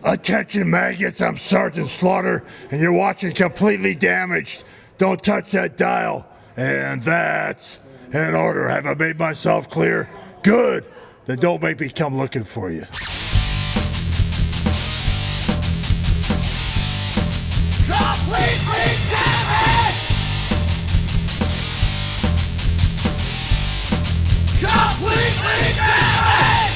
Attention maggots, I'm Sergeant Slaughter, and you're watching Completely Damaged. Don't touch that dial. And that's in order. Have I made myself clear? Good. Then don't make me come looking for you. Completely damaged! Completely damaged!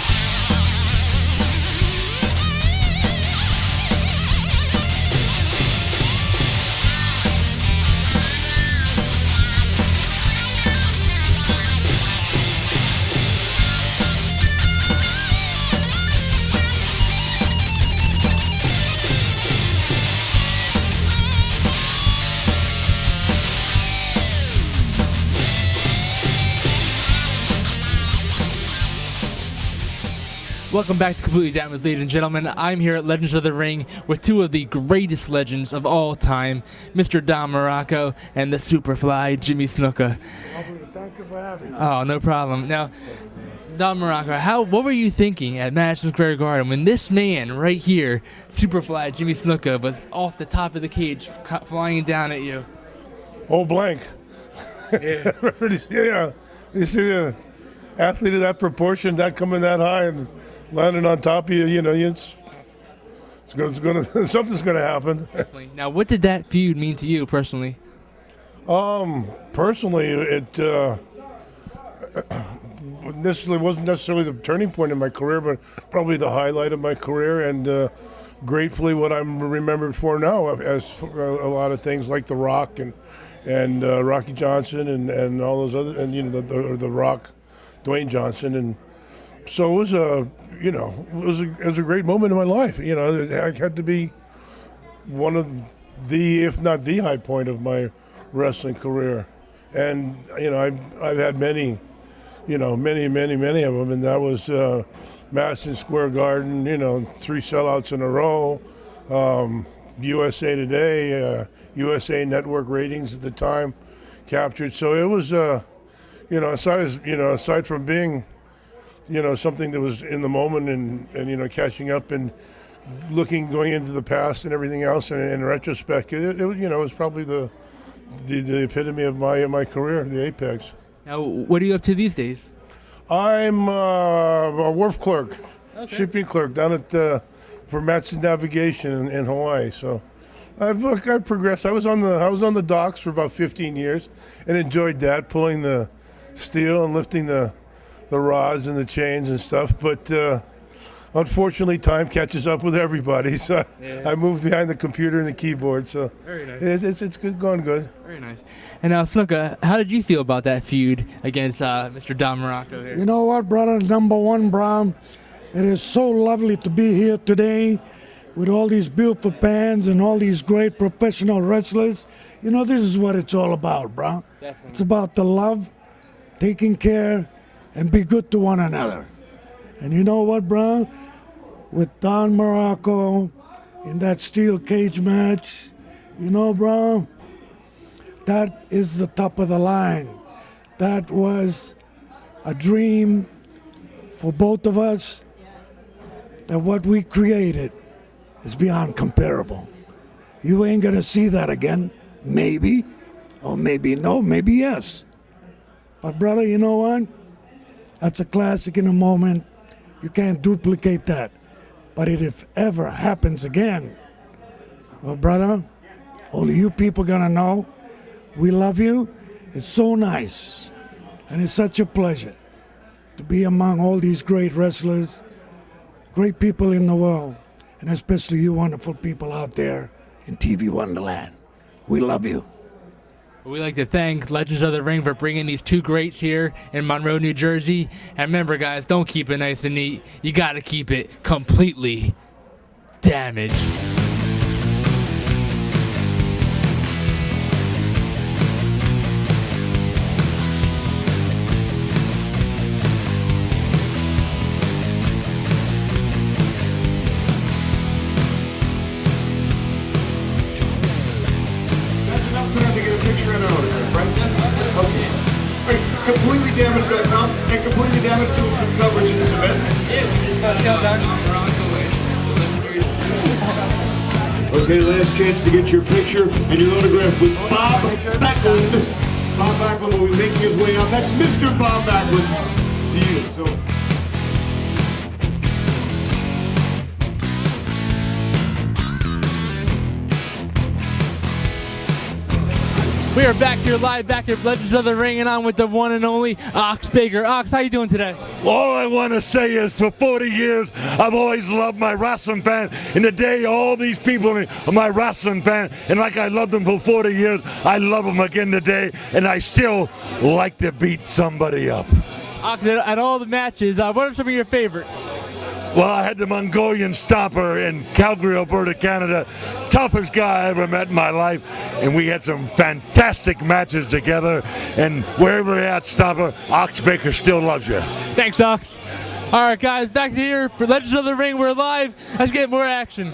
Welcome back to Completely Damaged, ladies and gentlemen. I'm here at Legends of the Ring with two of the greatest legends of all time, Mr. Don Muraco and the Superfly, Jimmy Snuka. Thank you for having me. Oh, no problem. Now, Don Muraco, what were you thinking at Madison Square Garden when this man right here, Superfly, Jimmy Snuka, was off the top of the cage flying down at you? Oh, blank. Yeah. Yeah. You see an athlete of that proportion, that coming that high and landing on top of you, it's gonna something's gonna happen. Definitely. Now, what did that feud mean to you personally? Personally, it wasn't necessarily the turning point in my career, but probably the highlight of my career, and gratefully what I'm remembered for now, as a lot of things like The Rock and Rocky Johnson and all those other, and the Rock, Dwayne Johnson, and so it was it was a great moment in my life. It had to be one of the, if not the high point of my wrestling career. And I've had many of them, and that was Madison Square Garden, 3 sellouts in a row, USA Today, USA Network ratings at the time captured. So it was aside from being something that was in the moment and catching up and going into the past and everything else, and in retrospect, it was probably the epitome of my career, the apex. Now, what are you up to these days? I'm a wharf clerk, Okay. shipping clerk down at for Matson Navigation in Hawaii. So I've progressed. I was on the docks for about 15 years and enjoyed that, pulling the steel and lifting the rods and the chains and stuff. But unfortunately, time catches up with everybody. So Yeah. I moved behind the computer and the keyboard. So Very nice. it's good, going good. Very nice. And now, Snuka, how did you feel about that feud against Mr. Don Muraco here? You know what, brother? Number one, Brown, it is so lovely to be here today with all these beautiful fans and all these great professional wrestlers. This is what it's all about, bro. Definitely. It's about the love, taking care, and be good to one another. And you know what, bro? With Don Muraco in that steel cage match, bro, that is the top of the line. That was a dream for both of us, that what we created is beyond comparable. You ain't gonna see that again, maybe, or maybe no, maybe yes. But brother, you know what? That's a classic in a moment. You can't duplicate that. But if it ever happens again, well, brother, only you people gonna know. We love you. It's so nice. And it's such a pleasure to be among all these great wrestlers, great people in the world, and especially you wonderful people out there in TV Wonderland. We love you. We'd like to thank Legends of the Ring for bringing these two greats here in Monroe, New Jersey. And remember, guys, don't keep it nice and neat. You got to keep it completely damaged. CompletelyDamaged.com and Completely Damaged doing some coverage in this event. Yeah, we just got Don Muraco and Okay, last chance to get your picture and your autograph with Bob Backlund. Bob Backlund will be making his way out. That's Mr. Bob Backlund to you. So. We are back here live, back at Legends of the Ring, and I'm with the one and only Ox Baker. Ox, how you doing today? All I want to say is for 40 years, I've always loved my wrestling fan. And today, all these people are my wrestling fan. And like I loved them for 40 years, I love them again today. And I still like to beat somebody up. Ox, at all the matches, what are some of your favorites? Well, I had the Mongolian Stomper in Calgary, Alberta, Canada. Toughest guy I ever met in my life. And we had some fantastic matches together. And wherever you're at, Stomper, Ox Baker still loves you. Thanks, Ox. All right, guys, back here for Legends of the Ring. We're live. Let's get more action.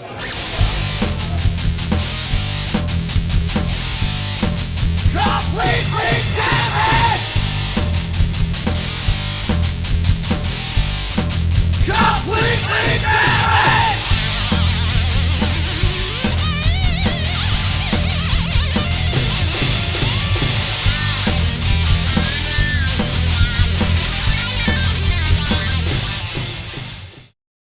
Completely